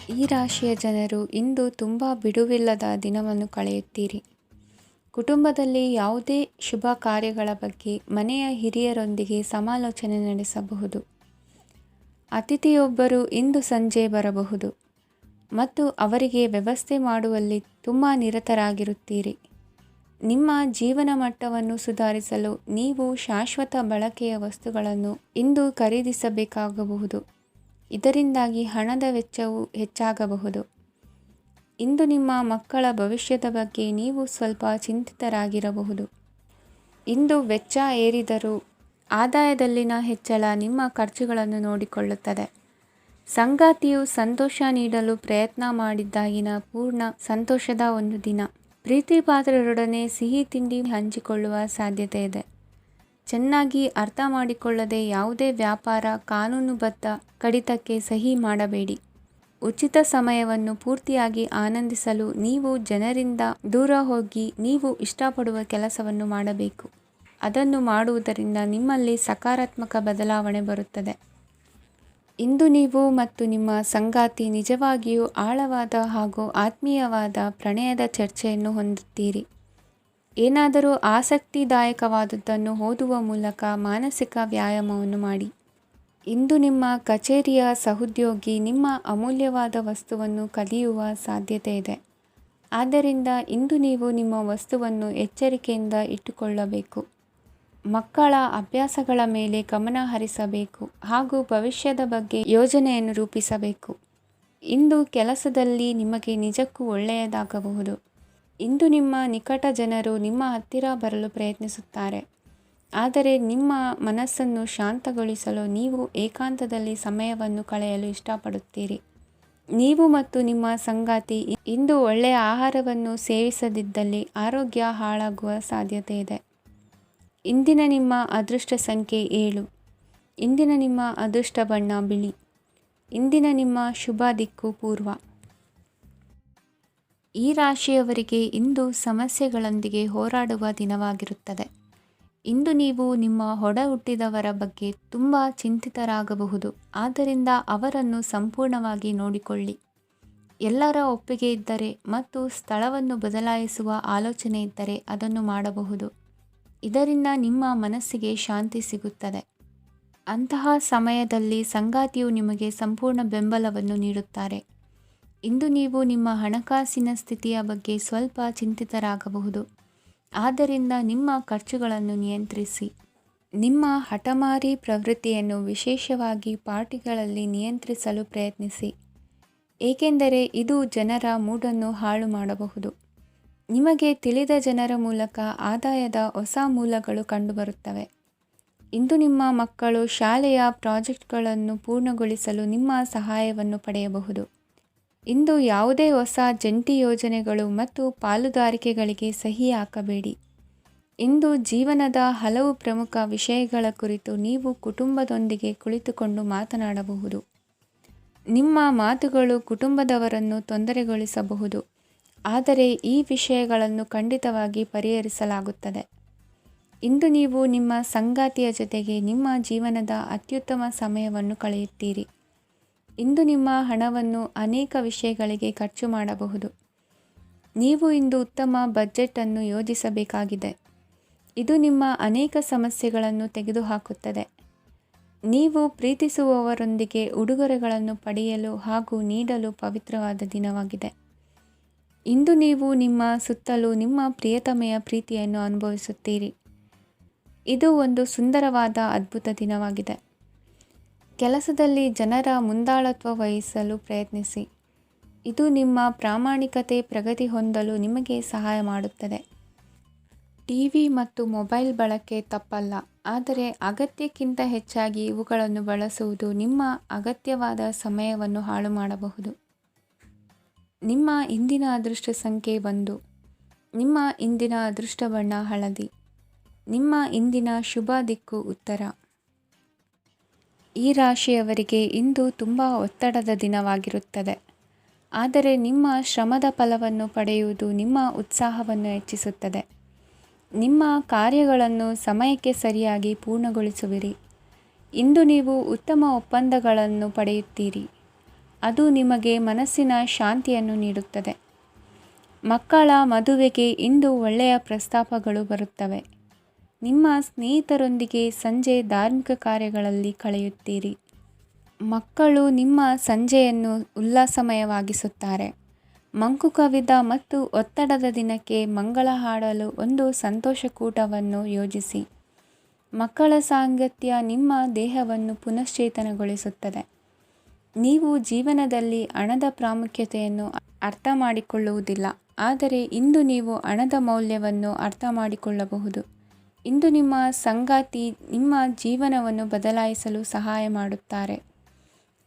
ಈ ರಾಶಿಯ ಜನರು ಇಂದು ತುಂಬ ಬಿಡುವಿಲ್ಲದ ದಿನವನ್ನು ಕಳೆಯುತ್ತೀರಿ. ಕುಟುಂಬದಲ್ಲಿ ಯಾವುದೇ ಶುಭ ಕಾರ್ಯಗಳ ಬಗ್ಗೆ ಮನೆಯ ಹಿರಿಯರೊಂದಿಗೆ ಸಮಾಲೋಚನೆ ನಡೆಸಬಹುದು. ಅತಿಥಿಯೊಬ್ಬರು ಇಂದು ಸಂಜೆ ಬರಬಹುದು ಮತ್ತು ಅವರಿಗೆ ವ್ಯವಸ್ಥೆ ಮಾಡುವಲ್ಲಿ ತುಂಬ ನಿರತರಾಗಿರುತ್ತೀರಿ. ನಿಮ್ಮ ಜೀವನ ಮಟ್ಟವನ್ನು ಸುಧಾರಿಸಲು ನೀವು ಶಾಶ್ವತ ಬಳಕೆಯ ವಸ್ತುಗಳನ್ನು ಇಂದು ಖರೀದಿಸಬೇಕಾಗಬಹುದು. ಇದರಿಂದಾಗಿ ಹಣದ ವೆಚ್ಚವು ಹೆಚ್ಚಾಗಬಹುದು. ಇಂದು ನಿಮ್ಮ ಮಕ್ಕಳ ಭವಿಷ್ಯದ ಬಗ್ಗೆ ನೀವು ಸ್ವಲ್ಪ ಚಿಂತಿತರಾಗಿರಬಹುದು. ಇಂದು ವೆಚ್ಚ ಏರಿದರೂ ಆದಾಯದಲ್ಲಿನ ಹೆಚ್ಚಳ ನಿಮ್ಮ ಖರ್ಚುಗಳನ್ನು ನೋಡಿಕೊಳ್ಳುತ್ತದೆ. ಸಂಗಾತಿಯು ಸಂತೋಷ ನೀಡಲು ಪ್ರಯತ್ನ ಮಾಡಿದ್ದಾಗಿನ ಪೂರ್ಣ ಸಂತೋಷದ ಒಂದು ದಿನ. ಪ್ರೀತಿ ಪಾತ್ರರೊಡನೆ ಸಿಹಿ ತಿಂಡಿ ಹಂಚಿಕೊಳ್ಳುವ ಸಾಧ್ಯತೆ ಇದೆ. ಚೆನ್ನಾಗಿ ಅರ್ಥ ಮಾಡಿಕೊಳ್ಳದೆ ಯಾವುದೇ ವ್ಯಾಪಾರ ಕಾನೂನುಬದ್ಧ ಕಡಿತಕ್ಕೆ ಸಹಿ ಮಾಡಬೇಡಿ. ಉಚಿತ ಸಮಯವನ್ನು ಪೂರ್ತಿಯಾಗಿ ಆನಂದಿಸಲು ನೀವು ಜನರಿಂದ ದೂರ ಹೋಗಿ ನೀವು ಇಷ್ಟಪಡುವ ಕೆಲಸವನ್ನು ಮಾಡಬೇಕು. ಅದನ್ನು ಮಾಡುವುದರಿಂದ ನಿಮ್ಮಲ್ಲಿ ಸಕಾರಾತ್ಮಕ ಬದಲಾವಣೆ ಬರುತ್ತದೆ. ಇಂದು ನೀವು ಮತ್ತು ನಿಮ್ಮ ಸಂಗಾತಿ ನಿಜವಾಗಿಯೂ ಆಳವಾದ ಹಾಗೂ ಆತ್ಮೀಯವಾದ ಪ್ರಣಯದ ಚರ್ಚೆಯನ್ನು ಹೊಂದುತ್ತೀರಿ. ಏನಾದರೂ ಆಸಕ್ತಿದಾಯಕವಾದದ್ದನ್ನು ಓದುವ ಮೂಲಕ ಮಾನಸಿಕ ವ್ಯಾಯಾಮವನ್ನು ಮಾಡಿ. ಇಂದು ನಿಮ್ಮ ಕಚೇರಿಯ ಸಹೋದ್ಯೋಗಿ ನಿಮ್ಮ ಅಮೂಲ್ಯವಾದ ವಸ್ತುವನ್ನು ಕದಿಯುವ ಸಾಧ್ಯತೆ ಇದೆ. ಆದ್ದರಿಂದ ಇಂದು ನೀವು ನಿಮ್ಮ ವಸ್ತುವನ್ನು ಎಚ್ಚರಿಕೆಯಿಂದ ಇಟ್ಟುಕೊಳ್ಳಬೇಕು. ಮಕ್ಕಳ ಅಭ್ಯಾಸಗಳ ಮೇಲೆ ಗಮನ ಹರಿಸಬೇಕು ಹಾಗೂ ಭವಿಷ್ಯದ ಬಗ್ಗೆ ಯೋಜನೆಯನ್ನು ರೂಪಿಸಬೇಕು. ಇಂದು ಕೆಲಸದಲ್ಲಿ ನಿಮಗೆ ನಿಜಕ್ಕೂ ಒಳ್ಳೆಯದಾಗಬಹುದು. ಇಂದು ನಿಮ್ಮ ನಿಕಟ ಜನರು ನಿಮ್ಮ ಹತ್ತಿರ ಬರಲು ಪ್ರಯತ್ನಿಸುತ್ತಾರೆ. ಆದರೆ ನಿಮ್ಮ ಮನಸ್ಸನ್ನು ಶಾಂತಗೊಳಿಸಲು ನೀವು ಏಕಾಂತದಲ್ಲಿ ಸಮಯವನ್ನು ಕಳೆಯಲು ಇಷ್ಟಪಡುತ್ತೀರಿ. ನೀವು ಮತ್ತು ನಿಮ್ಮ ಸಂಗಾತಿ ಇಂದು ಒಳ್ಳೆಯ ಆಹಾರವನ್ನು ಸೇವಿಸದಿದ್ದಲ್ಲಿ ಆರೋಗ್ಯ ಹಾಳಾಗುವ ಸಾಧ್ಯತೆ ಇದೆ. ಇಂದಿನ ನಿಮ್ಮ ಅದೃಷ್ಟ ಸಂಖ್ಯೆ 7. ಇಂದಿನ ನಿಮ್ಮ ಅದೃಷ್ಟ ಬಣ್ಣ ಬಿಳಿ. ಇಂದಿನ ನಿಮ್ಮ ಶುಭ ದಿಕ್ಕು ಪೂರ್ವ. ಈ ರಾಶಿಯವರಿಗೆ ಇಂದು ಸಮಸ್ಯೆಗಳೊಂದಿಗೆ ಹೋರಾಡುವ ದಿನವಾಗಿರುತ್ತದೆ. ಇಂದು ನೀವು ನಿಮ್ಮ ಒಡ ಹುಟ್ಟಿದವರ ಬಗ್ಗೆ ತುಂಬ ಚಿಂತಿತರಾಗಬಹುದು. ಆದ್ದರಿಂದ ಅವರನ್ನು ಸಂಪೂರ್ಣವಾಗಿ ನೋಡಿಕೊಳ್ಳಿ. ಎಲ್ಲರ ಒಪ್ಪಿಗೆ ಇದ್ದರೆ ಮತ್ತು ಸ್ಥಳವನ್ನು ಬದಲಾಯಿಸುವ ಆಲೋಚನೆ ಇದ್ದರೆ ಅದನ್ನು ಮಾಡಬಹುದು. ಇದರಿಂದ ನಿಮ್ಮ ಮನಸ್ಸಿಗೆ ಶಾಂತಿ ಸಿಗುತ್ತದೆ. ಅಂತಹ ಸಮಯದಲ್ಲಿ ಸಂಗಾತಿಯು ನಿಮಗೆ ಸಂಪೂರ್ಣ ಬೆಂಬಲವನ್ನು ನೀಡುತ್ತಾರೆ. ಇಂದು ನೀವು ನಿಮ್ಮ ಹಣಕಾಸಿನ ಸ್ಥಿತಿಯ ಬಗ್ಗೆ ಸ್ವಲ್ಪ ಚಿಂತಿತರಾಗಬಹುದು. ಆದ್ದರಿಂದ ನಿಮ್ಮ ಖರ್ಚುಗಳನ್ನು ನಿಯಂತ್ರಿಸಿ. ನಿಮ್ಮ ಹಠಮಾರಿ ಪ್ರವೃತ್ತಿಯನ್ನು ವಿಶೇಷವಾಗಿ ಪಾರ್ಟಿಗಳಲ್ಲಿ ನಿಯಂತ್ರಿಸಲು ಪ್ರಯತ್ನಿಸಿ, ಏಕೆಂದರೆ ಇದು ಜನರ ಮೂಡನ್ನು ಹಾಳು ಮಾಡಬಹುದು. ನಿಮಗೆ ತಿಳಿದ ಜನರ ಮೂಲಕ ಆದಾಯದ ಹೊಸ ಮೂಲಗಳು ಕಂಡುಬರುತ್ತವೆ. ಇಂದು ನಿಮ್ಮ ಮಕ್ಕಳು ಶಾಲೆಯ ಪ್ರಾಜೆಕ್ಟ್ಗಳನ್ನು ಪೂರ್ಣಗೊಳಿಸಲು ನಿಮ್ಮ ಸಹಾಯವನ್ನು ಪಡೆಯಬಹುದು. ಇಂದು ಯಾವುದೇ ಹೊಸ ಜಂಟಿ ಯೋಜನೆಗಳು ಮತ್ತು ಪಾಲುದಾರಿಕೆಗಳಿಗೆ ಸಹಿ ಹಾಕಬೇಡಿ. ಇಂದು ಜೀವನದ ಹಲವು ಪ್ರಮುಖ ವಿಷಯಗಳ ಕುರಿತು ನೀವು ಕುಟುಂಬದೊಂದಿಗೆ ಕುಳಿತುಕೊಂಡು ಮಾತನಾಡಬಹುದು. ನಿಮ್ಮ ಮಾತುಗಳು ಕುಟುಂಬದವರನ್ನು ತೊಂದರೆಗೊಳಿಸಬಹುದು, ಆದರೆ ಈ ವಿಷಯಗಳನ್ನು ಖಂಡಿತವಾಗಿ ಪರಿಹರಿಸಲಾಗುತ್ತದೆ. ಇಂದು ನೀವು ನಿಮ್ಮ ಸಂಗಾತಿಯ ಜೊತೆಗೆ ನಿಮ್ಮ ಜೀವನದ ಅತ್ಯುತ್ತಮ ಸಮಯವನ್ನು ಕಳೆಯುತ್ತೀರಿ. ಇಂದು ನಿಮ್ಮ ಹಣವನ್ನು ಅನೇಕ ವಿಷಯಗಳಿಗೆ ಖರ್ಚು ಮಾಡಬಹುದು. ನೀವು ಇಂದು ಉತ್ತಮ ಬಜೆಟ್ ಅನ್ನು ಯೋಜಿಸಬೇಕಾಗಿದೆ. ಇದು ನಿಮ್ಮ ಅನೇಕ ಸಮಸ್ಯೆಗಳನ್ನು ತೆಗೆದುಹಾಕುತ್ತದೆ. ನೀವು ಪ್ರೀತಿಸುವವರೊಂದಿಗೆ ಉಡುಗೊರೆಗಳನ್ನು ಪಡೆಯಲು ಹಾಗೂ ನೀಡಲು ಪವಿತ್ರವಾದ ದಿನವಾಗಿದೆ. ಇಂದು ನೀವು ನಿಮ್ಮ ಸುತ್ತಲೂ ನಿಮ್ಮ ಪ್ರಿಯತಮೆಯ ಪ್ರೀತಿಯನ್ನು ಅನುಭವಿಸುತ್ತೀರಿ. ಇದು ಒಂದು ಸುಂದರವಾದ ಅದ್ಭುತ ದಿನವಾಗಿದೆ. ಕೆಲಸದಲ್ಲಿ ಜನರ ಮುಂದಾಳತ್ವ ವಹಿಸಲು ಪ್ರಯತ್ನಿಸಿ. ಇದು ನಿಮ್ಮ ಪ್ರಾಮಾಣಿಕತೆ ಪ್ರಗತಿ ಹೊಂದಲು ನಿಮಗೆ ಸಹಾಯ ಮಾಡುತ್ತದೆ. ಟಿವಿ ಮತ್ತು ಮೊಬೈಲ್ ಬಳಕೆ ತಪ್ಪಲ್ಲ, ಆದರೆ ಅಗತ್ಯಕ್ಕಿಂತ ಹೆಚ್ಚಾಗಿ ಇವುಗಳನ್ನು ಬಳಸುವುದು ನಿಮ್ಮ ಅಗತ್ಯವಾದ ಸಮಯವನ್ನು ಹಾಳು ಮಾಡಬಹುದು. ನಿಮ್ಮ ಇಂದಿನ ಅದೃಷ್ಟ ಸಂಖ್ಯೆ 1. ನಿಮ್ಮ ಇಂದಿನ ಅದೃಷ್ಟ ಬಣ್ಣ ಹಳದಿ. ನಿಮ್ಮ ಇಂದಿನ ಶುಭ ದಿಕ್ಕು ಉತ್ತರ. ಈ ರಾಶಿಯವರಿಗೆ ಇಂದು ತುಂಬ ಒತ್ತಡದ ದಿನವಾಗಿರುತ್ತದೆ. ಆದರೆ ನಿಮ್ಮ ಶ್ರಮದ ಫಲವನ್ನು ಪಡೆಯುವುದು ನಿಮ್ಮ ಉತ್ಸಾಹವನ್ನು ಹೆಚ್ಚಿಸುತ್ತದೆ. ನಿಮ್ಮ ಕಾರ್ಯಗಳನ್ನು ಸಮಯಕ್ಕೆ ಸರಿಯಾಗಿ ಪೂರ್ಣಗೊಳಿಸುವಿರಿ. ಇಂದು ನೀವು ಉತ್ತಮ ಒಪ್ಪಂದಗಳನ್ನು ಪಡೆಯುತ್ತೀರಿ. ಅದು ನಿಮಗೆ ಮನಸ್ಸಿನ ಶಾಂತಿಯನ್ನು ನೀಡುತ್ತದೆ. ಮಕ್ಕಳ ಮದುವೆಗೆ ಇಂದು ಒಳ್ಳೆಯ ಪ್ರಸ್ತಾಪಗಳು ಬರುತ್ತವೆ. ನಿಮ್ಮ ಸ್ನೇಹಿತರೊಂದಿಗೆ ಸಂಜೆ ಧಾರ್ಮಿಕ ಕಾರ್ಯಗಳಲ್ಲಿ ಕಳೆಯುತ್ತೀರಿ. ಮಕ್ಕಳು ನಿಮ್ಮ ಸಂಜೆಯನ್ನು ಉಲ್ಲಾಸಮಯವಾಗಿಸುತ್ತಾರೆ. ಮಂಕು ಕವಿದ ಮತ್ತು ಒತ್ತಡದ ದಿನಕ್ಕೆ ಮಂಗಳ ಹಾಡಲು ಒಂದು ಸಂತೋಷಕೂಟವನ್ನು ಯೋಜಿಸಿ. ಮಕ್ಕಳ ಸಾಂಗತ್ಯ ನಿಮ್ಮ ದೇಹವನ್ನು ಪುನಶ್ಚೇತನಗೊಳಿಸುತ್ತದೆ. ನೀವು ಜೀವನದಲ್ಲಿ ಹಣದ ಪ್ರಾಮುಖ್ಯತೆಯನ್ನು ಅರ್ಥ ಮಾಡಿಕೊಳ್ಳುವುದಿಲ್ಲ, ಆದರೆ ಇಂದು ನೀವು ಹಣದ ಮೌಲ್ಯವನ್ನು ಅರ್ಥ ಮಾಡಿಕೊಳ್ಳಬಹುದು. ಇಂದು ನಿಮ್ಮ ಸಂಗಾತಿ ನಿಮ್ಮ ಜೀವನವನ್ನು ಬದಲಾಯಿಸಲು ಸಹಾಯ ಮಾಡುತ್ತಾರೆ.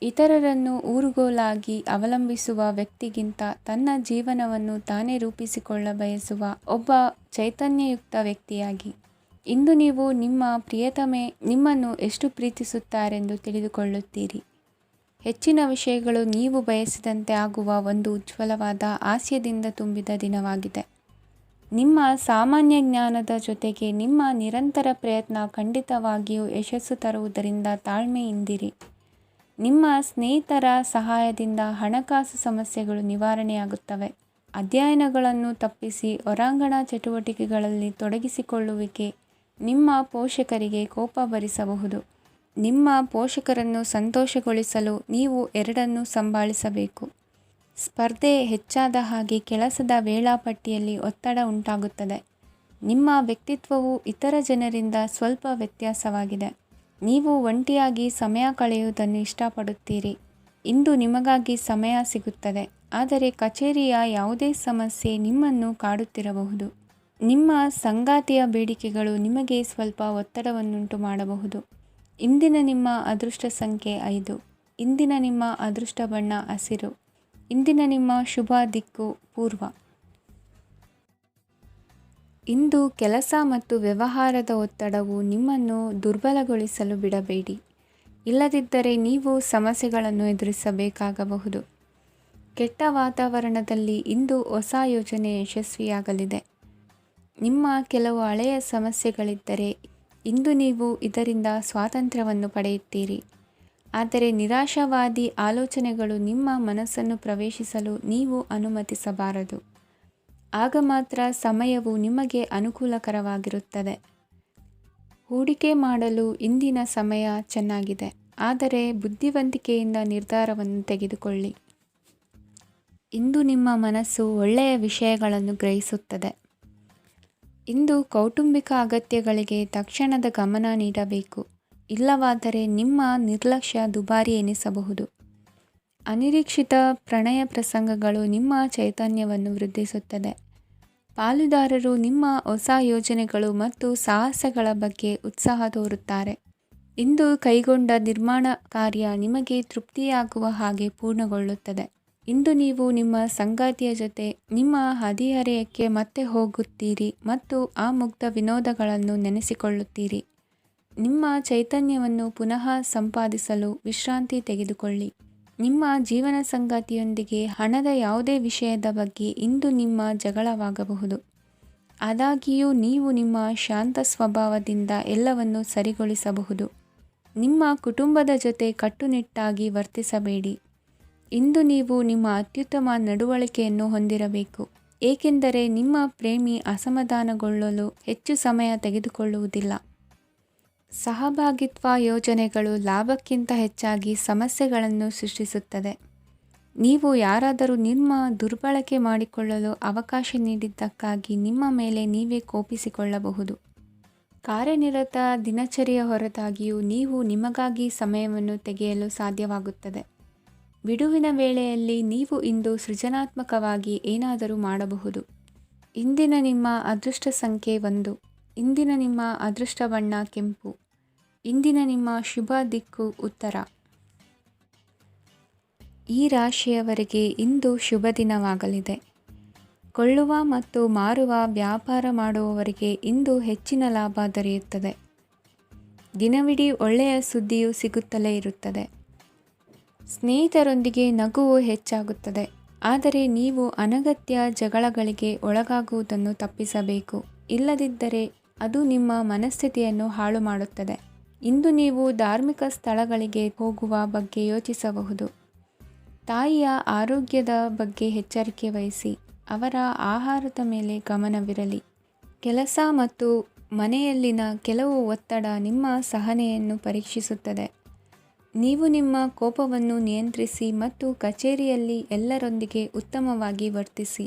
ಇತರರನ್ನು ಊರುಗೋಲಾಗಿ ಅವಲಂಬಿಸುವ ವ್ಯಕ್ತಿಗಿಂತ ತನ್ನ ಜೀವನವನ್ನು ತಾನೇ ರೂಪಿಸಿಕೊಳ್ಳ ಬಯಸುವ ಒಬ್ಬ ಚೈತನ್ಯಯುಕ್ತ ವ್ಯಕ್ತಿಯಾಗಿ. ಇಂದು ನೀವು ನಿಮ್ಮ ಪ್ರಿಯತಮೆ ನಿಮ್ಮನ್ನು ಎಷ್ಟು ಪ್ರೀತಿಸುತ್ತಾರೆಂದು ತಿಳಿದುಕೊಳ್ಳುತ್ತೀರಿ. ಹೆಚ್ಚಿನ ವಿಷಯಗಳು ನೀವು ಬಯಸಿದಂತೆ ಆಗುವ ಒಂದು ಉಜ್ವಲವಾದ ಹಾಸ್ಯದಿಂದ ತುಂಬಿದ ದಿನವಾಗಿದೆ. ನಿಮ್ಮ ಸಾಮಾನ್ಯ ಜ್ಞಾನದ ಜೊತೆಗೆ ನಿಮ್ಮ ನಿರಂತರ ಪ್ರಯತ್ನ ಖಂಡಿತವಾಗಿಯೂ ಯಶಸ್ಸು ತರುವುದರಿಂದ ತಾಳ್ಮೆಯಿಂದಿರಿ. ನಿಮ್ಮ ಸ್ನೇಹಿತರ ಸಹಾಯದಿಂದ ಹಣಕಾಸು ಸಮಸ್ಯೆಗಳು ನಿವಾರಣೆಯಾಗುತ್ತವೆ. ಅಧ್ಯಯನಗಳನ್ನು ತಪ್ಪಿಸಿ ಹೊರಾಂಗಣ ಚಟುವಟಿಕೆಗಳಲ್ಲಿ ತೊಡಗಿಸಿಕೊಳ್ಳುವಿಕೆ ನಿಮ್ಮ ಪೋಷಕರಿಗೆ ಕೋಪ ಭರಿಸಬಹುದು. ನಿಮ್ಮ ಪೋಷಕರನ್ನು ಸಂತೋಷಗೊಳಿಸಲು ನೀವು ಎರಡನ್ನೂ ಸಂಭಾಳಿಸಬೇಕು. ಸ್ಪರ್ಧೆ ಹೆಚ್ಚಾದ ಹಾಗೆ ಕೆಲಸದ ವೇಳಾಪಟ್ಟಿಯಲ್ಲಿ ಒತ್ತಡ ಉಂಟಾಗುತ್ತದೆ. ನಿಮ್ಮ ವ್ಯಕ್ತಿತ್ವವು ಇತರ ಜನರಿಂದ ಸ್ವಲ್ಪ ವ್ಯತ್ಯಾಸವಾಗಿದೆ. ನೀವು ಒಂಟಿಯಾಗಿ ಸಮಯ ಕಳೆಯುವುದನ್ನು ಇಷ್ಟಪಡುತ್ತೀರಿ. ಇಂದು ನಿಮಗಾಗಿ ಸಮಯ ಸಿಗುತ್ತದೆ, ಆದರೆ ಕಚೇರಿಯ ಯಾವುದೇ ಸಮಸ್ಯೆ ನಿಮ್ಮನ್ನು ಕಾಡುತ್ತಿರಬಹುದು. ನಿಮ್ಮ ಸಂಗಾತಿಯ ಬೇಡಿಕೆಗಳು ನಿಮಗೆ ಸ್ವಲ್ಪ ಒತ್ತಡವನ್ನುಂಟು ಮಾಡಬಹುದು. ಇಂದಿನ ನಿಮ್ಮ ಅದೃಷ್ಟ ಸಂಖ್ಯೆ 5. ಇಂದಿನ ನಿಮ್ಮ ಅದೃಷ್ಟ ಬಣ್ಣ ಹಸಿರು. ಇಂದಿನ ನಿಮ್ಮ ಶುಭ ದಿಕ್ಕು ಪೂರ್ವ. ಇಂದು ಕೆಲಸ ಮತ್ತು ವ್ಯವಹಾರದ ಒತ್ತಡವು ನಿಮ್ಮನ್ನು ದುರ್ಬಲಗೊಳಿಸಲು ಬಿಡಬೇಡಿ. ಇಲ್ಲದಿದ್ದರೆ ನೀವು ಸಮಸ್ಯೆಗಳನ್ನು ಎದುರಿಸಬೇಕಾಗಬಹುದು. ಕೆಟ್ಟ ವಾತಾವರಣದಲ್ಲಿ ಇಂದು ಹೊಸ ಯೋಜನೆ ಯಶಸ್ವಿಯಾಗಲಿದೆ. ನಿಮ್ಮ ಕೆಲವು ಹಳೆಯ ಸಮಸ್ಯೆಗಳಿದ್ದರೆ ಇಂದು ನೀವು ಇದರಿಂದ ಸ್ವಾತಂತ್ರ್ಯವನ್ನು ಪಡೆಯುತ್ತೀರಿ. ಆದರೆ ನಿರಾಶಾವಾದಿ ಆಲೋಚನೆಗಳು ನಿಮ್ಮ ಮನಸ್ಸನ್ನು ಪ್ರವೇಶಿಸಲು ನೀವು ಅನುಮತಿಸಬಾರದು. ಆಗ ಮಾತ್ರ ಸಮಯವು ನಿಮಗೆ ಅನುಕೂಲಕರವಾಗಿರುತ್ತದೆ. ಹೂಡಿಕೆ ಮಾಡಲು ಇಂದಿನ ಸಮಯ ಚೆನ್ನಾಗಿದೆ, ಆದರೆ ಬುದ್ಧಿವಂತಿಕೆಯಿಂದ ನಿರ್ಧಾರವನ್ನು ತೆಗೆದುಕೊಳ್ಳಿ. ಇಂದು ನಿಮ್ಮ ಮನಸ್ಸು ಒಳ್ಳೆಯ ವಿಷಯಗಳನ್ನು ಗ್ರಹಿಸುತ್ತದೆ. ಇಂದು ಕೌಟುಂಬಿಕ ಅಗತ್ಯಗಳಿಗೆ ತಕ್ಷಣದ ಗಮನ ನೀಡಬೇಕು. ಇಲ್ಲವಾದರೆ ನಿಮ್ಮ ನಿರ್ಲಕ್ಷ್ಯ ದುಬಾರಿ ಎನಿಸಬಹುದು. ಅನಿರೀಕ್ಷಿತ ಪ್ರಣಯ ಪ್ರಸಂಗಗಳು ನಿಮ್ಮ ಚೈತನ್ಯವನ್ನು ವೃದ್ಧಿಸುತ್ತದೆ. ಪಾಲುದಾರರು ನಿಮ್ಮ ಹೊಸ ಯೋಜನೆಗಳು ಮತ್ತು ಸಾಹಸಗಳ ಬಗ್ಗೆ ಉತ್ಸಾಹ ತೋರುತ್ತಾರೆ. ಇಂದು ಕೈಗೊಂಡ ನಿರ್ಮಾಣ ಕಾರ್ಯ ನಿಮಗೆ ತೃಪ್ತಿಯಾಗುವ ಹಾಗೆ ಪೂರ್ಣಗೊಳ್ಳುತ್ತದೆ. ಇಂದು ನೀವು ನಿಮ್ಮ ಸಂಗಾತಿಯ ಜೊತೆ ನಿಮ್ಮ ಹದಿಹರೆಯಕ್ಕೆ ಮತ್ತೆ ಹೋಗುತ್ತೀರಿ ಮತ್ತು ಆ ಮುಗ್ಧ ವಿನೋದಗಳನ್ನು ನೆನೆಸಿಕೊಳ್ಳುತ್ತೀರಿ. ನಿಮ್ಮ ಚೈತನ್ಯವನ್ನು ಪುನಃ ಸಂಪಾದಿಸಲು ವಿಶ್ರಾಂತಿ ತೆಗೆದುಕೊಳ್ಳಿ. ನಿಮ್ಮ ಜೀವನ ಸಂಗಾತಿಯೊಂದಿಗೆ ಹಣದ ಯಾವುದೇ ವಿಷಯದ ಬಗ್ಗೆ ಇಂದು ನಿಮ್ಮ ಜಗಳವಾಗಬಹುದು. ಆದಾಗ್ಯೂ ನೀವು ನಿಮ್ಮ ಶಾಂತ ಸ್ವಭಾವದಿಂದ ಎಲ್ಲವನ್ನು ಸರಿಗೊಳಿಸಬಹುದು. ನಿಮ್ಮ ಕುಟುಂಬದ ಜೊತೆ ಕಟ್ಟುನಿಟ್ಟಾಗಿ ವರ್ತಿಸಬೇಡಿ. ಇಂದು ನೀವು ನಿಮ್ಮ ಅತ್ಯುತ್ತಮ ನಡವಳಿಕೆಯನ್ನು ಹೊಂದಿರಬೇಕು, ಏಕೆಂದರೆ ನಿಮ್ಮ ಪ್ರೇಮಿ ಅಸಮಾಧಾನಗೊಳ್ಳಲು ಹೆಚ್ಚು ಸಮಯ ತೆಗೆದುಕೊಳ್ಳುವುದಿಲ್ಲ. ಸಹಭಾಗಿತ್ವ ಯೋಜನೆಗಳು ಲಾಭಕ್ಕಿಂತ ಹೆಚ್ಚಾಗಿ ಸಮಸ್ಯೆಗಳನ್ನು ಸೃಷ್ಟಿಸುತ್ತದೆ. ನೀವು ಯಾರಾದರೂ ನಿಮ್ಮ ದುರ್ಬಳಕೆ ಮಾಡಿಕೊಳ್ಳಲು ಅವಕಾಶ ನೀಡಿದ್ದಕ್ಕಾಗಿ ನಿಮ್ಮ ಮೇಲೆ ನೀವೇ ಕೋಪಿಸಿಕೊಳ್ಳಬಹುದು. ಕಾರ್ಯನಿರತ ದಿನಚರಿಯ ಹೊರತಾಗಿಯೂ ನೀವು ನಿಮಗಾಗಿ ಸಮಯವನ್ನು ತೆಗೆಯಲು ಸಾಧ್ಯವಾಗುತ್ತದೆ. ಬಿಡುವಿನ ವೇಳೆಯಲ್ಲಿ ನೀವು ಇಂದು ಸೃಜನಾತ್ಮಕವಾಗಿ ಏನಾದರೂ ಮಾಡಬಹುದು. ಇಂದಿನ ನಿಮ್ಮ ಅದೃಷ್ಟ ಸಂಖ್ಯೆ 1. ಇಂದಿನ ನಿಮ್ಮ ಅದೃಷ್ಟ ಬಣ್ಣ ಕೆಂಪು. ಇಂದಿನ ನಿಮ್ಮ ಶುಭ ದಿಕ್ಕು ಉತ್ತರ. ಈ ರಾಶಿಯವರಿಗೆ ಇಂದು ಶುಭ ದಿನವಾಗಲಿದೆ. ಕೊಳ್ಳುವ ಮತ್ತು ಮಾರುವ ವ್ಯಾಪಾರ ಮಾಡುವವರಿಗೆ ಇಂದು ಹೆಚ್ಚಿನ ಲಾಭ ದೊರೆಯುತ್ತದೆ. ದಿನವಿಡೀ ಒಳ್ಳೆಯ ಸುದ್ದಿಯು ಸಿಗುತ್ತಲೇ ಇರುತ್ತದೆ. ಸ್ನೇಹಿತರೊಂದಿಗೆ ನಗುವು ಹೆಚ್ಚಾಗುತ್ತದೆ, ಆದರೆ ನೀವು ಅನಗತ್ಯ ಜಗಳಗಳಿಗೆ ಒಳಗಾಗುವುದನ್ನು ತಪ್ಪಿಸಬೇಕು. ಇಲ್ಲದಿದ್ದರೆ ಅದು ನಿಮ್ಮ ಮನಸ್ಥಿತಿಯನ್ನು ಹಾಳು ಮಾಡುತ್ತದೆ. ಇಂದು ನೀವು ಧಾರ್ಮಿಕ ಸ್ಥಳಗಳಿಗೆ ಹೋಗುವ ಬಗ್ಗೆ ಯೋಚಿಸಬಹುದು. ತಾಯಿಯ ಆರೋಗ್ಯದ ಬಗ್ಗೆ ಎಚ್ಚರಿಕೆ ವಹಿಸಿ. ಅವರ ಆಹಾರದ ಮೇಲೆ ಗಮನವಿರಲಿ. ಕೆಲಸ ಮತ್ತು ಮನೆಯಲ್ಲಿನ ಕೆಲವು ಒತ್ತಡ ನಿಮ್ಮ ಸಹನೆಯನ್ನು ಪರೀಕ್ಷಿಸುತ್ತದೆ. ನೀವು ನಿಮ್ಮ ಕೋಪವನ್ನು ನಿಯಂತ್ರಿಸಿ ಮತ್ತು ಕಚೇರಿಯಲ್ಲಿ ಎಲ್ಲರೊಂದಿಗೆ ಉತ್ತಮವಾಗಿ ವರ್ತಿಸಿ.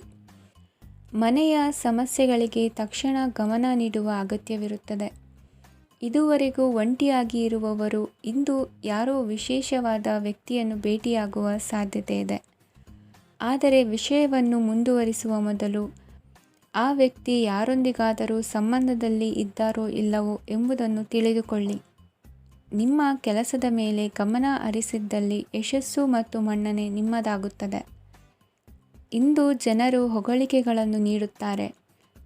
ಮನೆಯ ಸಮಸ್ಯೆಗಳಿಗೆ ತಕ್ಷಣ ಗಮನ ನೀಡುವ ಅಗತ್ಯವಿರುತ್ತದೆ. ಇದುವರೆಗೂ ಒಂಟಿಯಾಗಿ ಇರುವವರು ಇಂದು ಯಾರೋ ವಿಶೇಷವಾದ ವ್ಯಕ್ತಿಯನ್ನು ಭೇಟಿಯಾಗುವ ಸಾಧ್ಯತೆ ಇದೆ. ಆದರೆ ವಿಷಯವನ್ನು ಮುಂದುವರಿಸುವ ಮೊದಲು ಆ ವ್ಯಕ್ತಿ ಯಾರೊಂದಿಗಾದರೂ ಸಂಬಂಧದಲ್ಲಿ ಇದ್ದಾರೋ ಇಲ್ಲವೋ ಎಂಬುದನ್ನು ತಿಳಿದುಕೊಳ್ಳಿ. ನಿಮ್ಮ ಕೆಲಸದ ಮೇಲೆ ಗಮನ ಹರಿಸಿದ್ದಲ್ಲಿ ಯಶಸ್ಸು ಮತ್ತು ಮನ್ನಣೆ ನಿಮ್ಮದಾಗುತ್ತದೆ. ಇಂದು ಜನರು ಹೊಗಳಿಕೆಗಳನ್ನು ನೀಡುತ್ತಾರೆ.